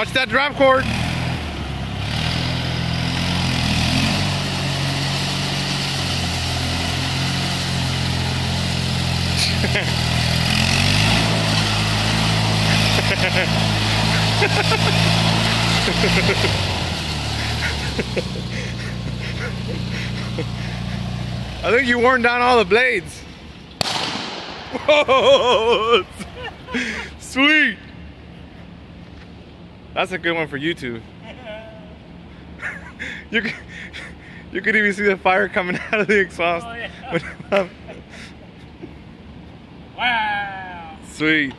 Watch that drop cord. I think you worn down all the blades. Whoa! Sweet! That's a good one for YouTube. You could even see the fire coming out of the exhaust. Oh, yeah. Wow! Sweet.